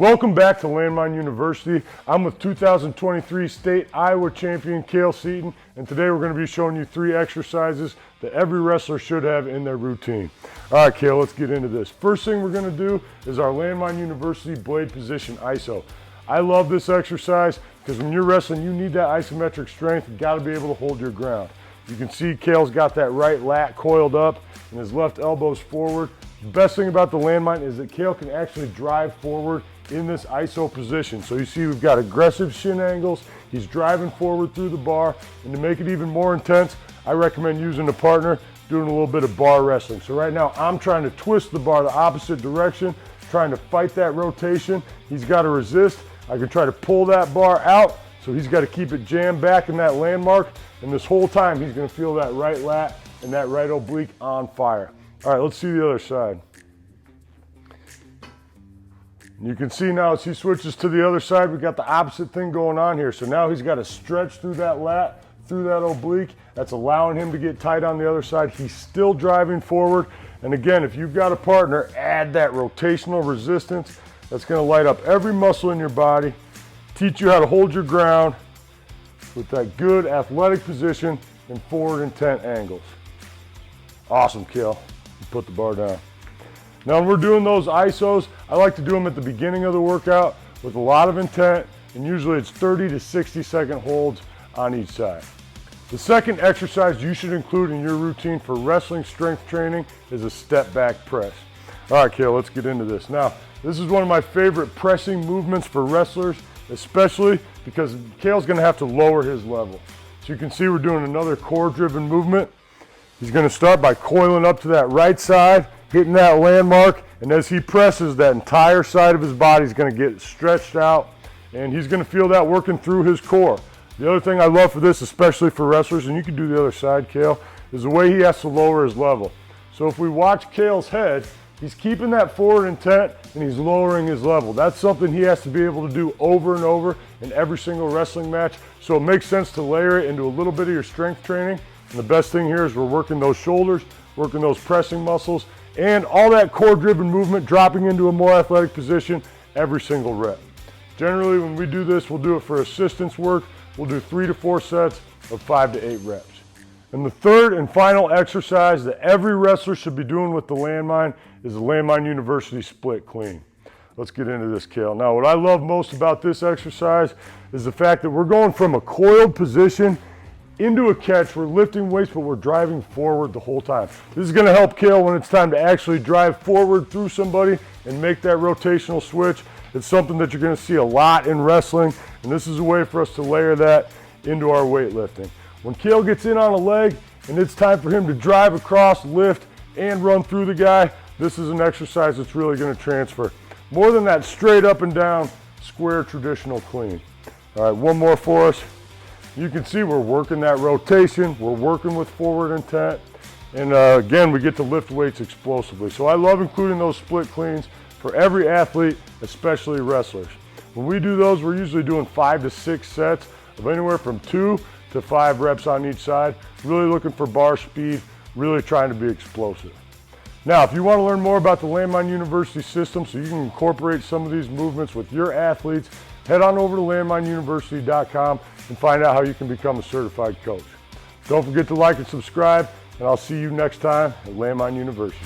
Welcome back to Landmine University. I'm with 2023 State Iowa Champion Cale Seaton, and today we're going to be showing you 3 exercises that every wrestler should have in their routine. All right, Cale, let's get into this. First thing we're going to do is our Landmine University blade position ISO. I love this exercise because when you're wrestling, you need that isometric strength. You got to be able to hold your ground. You can see Cale's got that right lat coiled up and his left elbow's forward. The best thing about the Landmine is that Cale can actually drive forward in this ISO position. So you see we've got aggressive shin angles. He's driving forward through the bar. And to make it even more intense, I recommend using a partner, doing a little bit of bar wrestling. So right now I'm trying to twist the bar the opposite direction, trying to fight that rotation. He's got to resist. I can try to pull that bar out, so he's got to keep it jammed back in that landmark. And this whole time he's going to feel that right lat and that right oblique on fire. All right, let's see the other side. You can see now as he switches to the other side, we've got the opposite thing going on here. So now he's got to stretch through that lat, through that oblique. That's allowing him to get tight on the other side. He's still driving forward. And again, if you've got a partner, add that rotational resistance. That's going to light up every muscle in your body, teach you how to hold your ground with that good athletic position and forward intent angles. Awesome, Cale. Put the bar down. Now when we're doing those ISOs, I like to do them at the beginning of the workout with a lot of intent, and usually it's 30 to 60 second holds on each side. The second exercise you should include in your routine for wrestling strength training is a step back press. All right, Cale, let's get into this. Now, this is one of my favorite pressing movements for wrestlers, especially because Cale's gonna have to lower his level. So you can see we're doing another core driven movement. He's gonna start by coiling up to that right side, hitting that landmark, and as he presses, that entire side of his body is gonna get stretched out, and he's gonna feel that working through his core. The other thing I love for this, especially for wrestlers, and you can do the other side, Cale, is the way he has to lower his level. So if we watch Cale's head, he's keeping that forward intent and he's lowering his level. That's something he has to be able to do over and over in every single wrestling match. So it makes sense to layer it into a little bit of your strength training. And the best thing here is we're working those shoulders, working those pressing muscles, and all that core driven movement dropping into a more athletic position every single rep. Generally when we do this, we'll do it for assistance work. We'll do 3 to 4 sets of 5 to 8 reps. And the third and final exercise that every wrestler should be doing with the Landmine is the Landmine University split clean. Let's get into this, Cale. Now what I love most about this exercise is the fact that we're going from a coiled position into a catch. We're lifting weights, but we're driving forward the whole time. This is gonna help Cale when it's time to actually drive forward through somebody and make that rotational switch. It's something that you're gonna see a lot in wrestling, and this is a way for us to layer that into our weightlifting. When Cale gets in on a leg and it's time for him to drive across, lift, and run through the guy, this is an exercise that's really gonna transfer. More than that straight up and down, square traditional clean. All right, one more for us. You can see we're working that rotation, we're working with forward intent, and again, we get to lift weights explosively. So I love including those split cleans for every athlete, especially wrestlers. When we do those, we're usually doing 5 to 6 sets of anywhere from 2 to 5 reps on each side, really looking for bar speed, really trying to be explosive. Now, if you want to learn more about the Landmine University system so you can incorporate some of these movements with your athletes, head on over to landmineuniversity.com and find out how you can become a certified coach. Don't forget to like and subscribe, and I'll see you next time at Landmine University.